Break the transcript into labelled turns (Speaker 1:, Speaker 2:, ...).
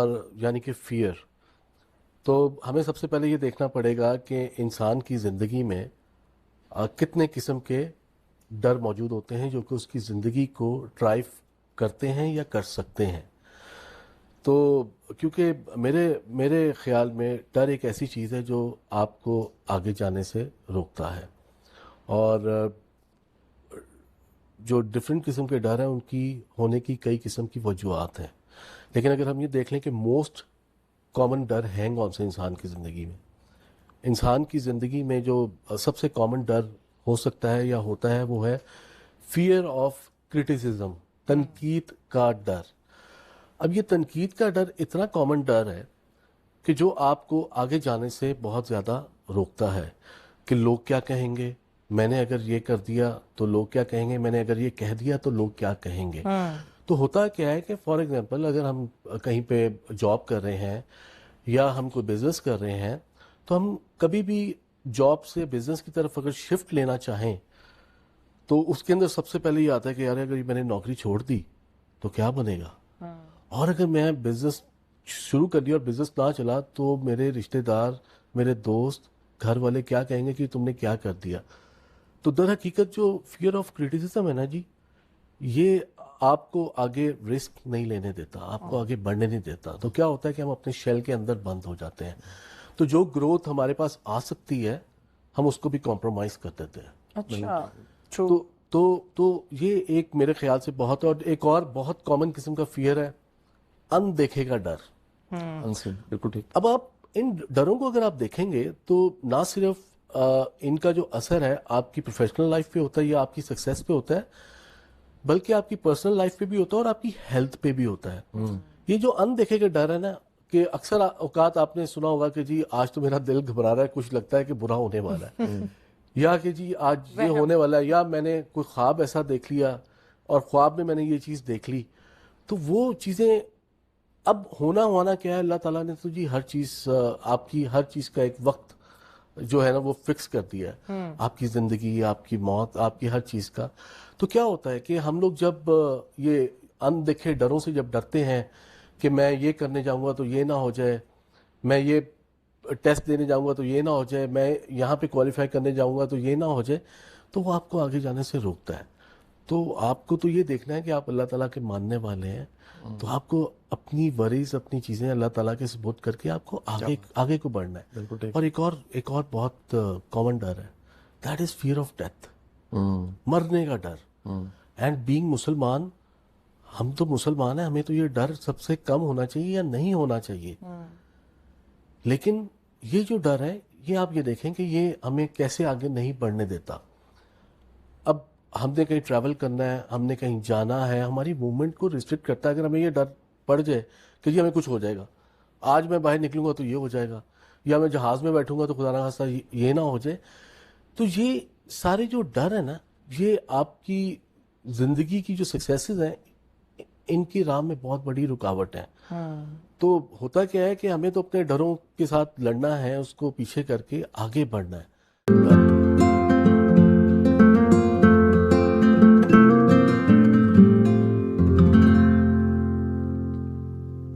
Speaker 1: اور یعنی کہ فیئر. تو ہمیں سب سے پہلے یہ دیکھنا پڑے گا کہ انسان کی زندگی میں کتنے قسم کے ڈر موجود ہوتے ہیں جو کہ اس کی زندگی کو ڈرائیو کرتے ہیں یا کر سکتے ہیں. تو کیونکہ میرے خیال میں ڈر ایک ایسی چیز ہے جو آپ کو آگے جانے سے روکتا ہے. اور جو ڈفرینٹ قسم کے ڈر ہیں ان کی ہونے کی کئی قسم کی وجوہات ہیں. لیکن اگر ہم یہ دیکھ لیں کہ موسٹ کامن ڈر ہیں کون سے انسان کی زندگی میں، انسان کی زندگی میں جو سب سے کامن ڈر ہو سکتا ہے یا ہوتا ہے وہ ہے فیئر آف کرٹیسزم، تنقید کا ڈر. اب یہ تنقید کا ڈر اتنا کامن ڈر ہے کہ جو آپ کو آگے جانے سے بہت زیادہ روکتا ہے کہ لوگ کیا کہیں گے، میں نے اگر یہ کر دیا تو لوگ کیا کہیں گے، میں نے اگر یہ کہہ دیا تو لوگ کیا کہیں گے. تو ہوتا کیا ہے کہ فار ایگزامپل اگر ہم کہیں پہ جاب کر رہے ہیں یا ہم کوئی بزنس کر رہے ہیں تو ہم کبھی بھی جاب سے بزنس کی طرف اگر شفٹ لینا چاہیں تو اس کے اندر سب سے پہلے یہ آتا ہے کہ یار اگر میں نے نوکری چھوڑ دی تو کیا بنے گا، اور اگر میں بزنس شروع کر دیا اور بزنس نہ چلا تو میرے رشتہ دار، میرے دوست، گھر والے کیا کہیں گے کہ تم نے کیا کر دیا. تو در حقیقت جو فیئر آف کرٹیسزم ہے نا جی، یہ آپ کو آگے رسک نہیں لینے دیتا، آپ کو آگے بڑھنے نہیں دیتا. تو کیا ہوتا ہے کہ ہم اپنے شیل کے اندر بند ہو جاتے ہیں. تو جو گروتھ ہمارے پاس آ سکتی ہے ہم اس کو بھی کمپرومائز کر دیتے ہیں.
Speaker 2: اچھا،
Speaker 1: تو یہ ایک میرے خیال سے بہت، اور ایک اور بہت کامن قسم کا فیئر ہے اندیکھے کا ڈر.
Speaker 3: بالکل ٹھیک.
Speaker 1: اب آپ ان ڈروں کو اگر آپ دیکھیں گے تو نہ صرف ان کا جو اثر ہے آپ کی پروفیشنل لائف پہ ہوتا ہے یا آپ کی سکسیس پہ ہوتا ہے، بلکہ آپ کی پرسنل لائف پہ بھی ہوتا ہے اور آپ کی ہیلتھ پہ بھی ہوتا ہے. یہ جو اندیکھے کا ڈر ہے نا، کہ اکثر اوقات آپ نے سنا ہوگا کہ جی آج تو میرا دل گھبرا رہا ہے، کچھ لگتا ہے کہ برا ہونے والا ہے، یا کہ جی آج یہ ہونے والا ہے، یا میں نے کوئی خواب ایسا دیکھ لیا اور خواب میں نے یہ چیز دیکھ لی. تو وہ چیزیں اب ہونا کیا ہے، اللہ تعالیٰ نے تو جی ہر چیز، آپ کی ہر چیز کا ایک وقت جو ہے نا وہ فکس کر دیا ہے، آپ کی زندگی، آپ کی موت، آپ کی ہر چیز کا. تو کیا ہوتا ہے کہ ہم لوگ جب یہ اندیکھے ڈروں سے جب ڈرتے ہیں کہ میں یہ کرنے جاؤں گا تو یہ نہ ہو جائے، میں یہ ٹیسٹ دینے جاؤں گا تو یہ نہ ہو جائے، میں یہاں پہ کوالیفائی کرنے جاؤں گا تو یہ نہ ہو جائے، تو وہ آپ کو آگے جانے سے روکتا ہے. تو آپ کو تو یہ دیکھنا ہے کہ آپ اللہ تعالیٰ کے ماننے والے ہیں، تو آپ کو اپنی وریز، اپنی چیزیں اللہ تعالیٰ کے سپورٹ کر کے آپ کو آگے کو بڑھنا ہے. اور ایک اور بہت کامن ڈر ہے، that is fear of death, مرنے کا ڈر. اینڈ بینگ مسلمان، ہم تو مسلمان ہیں، ہمیں تو یہ ڈر سب سے کم ہونا چاہیے یا نہیں ہونا چاہیے. لیکن یہ جو ڈر ہے، یہ آپ یہ دیکھیں کہ یہ ہمیں کیسے آگے نہیں بڑھنے دیتا. اب ہم نے کہیں ٹریول کرنا ہے، ہم نے کہیں جانا ہے، ہماری موومنٹ کو ریسٹرکٹ کرتا ہے. اگر ہمیں یہ ڈر پڑ جائے کہ جی ہمیں کچھ ہو جائے گا، آج میں باہر نکلوں گا تو یہ ہو جائے گا، یا میں جہاز میں بیٹھوں گا تو خدا نخواستہ یہ نہ ہو جائے، تو یہ سارے جو ڈر ہیں نا، یہ آپ کی زندگی کی جو سکسیسز ہیں ان کی راہ میں بہت بڑی رکاوٹ ہے. تو ہوتا کیا ہے کہ ہمیں تو اپنے ڈروں کے ساتھ لڑنا ہے، اس کو پیچھے کر کے آگے بڑھنا ہے.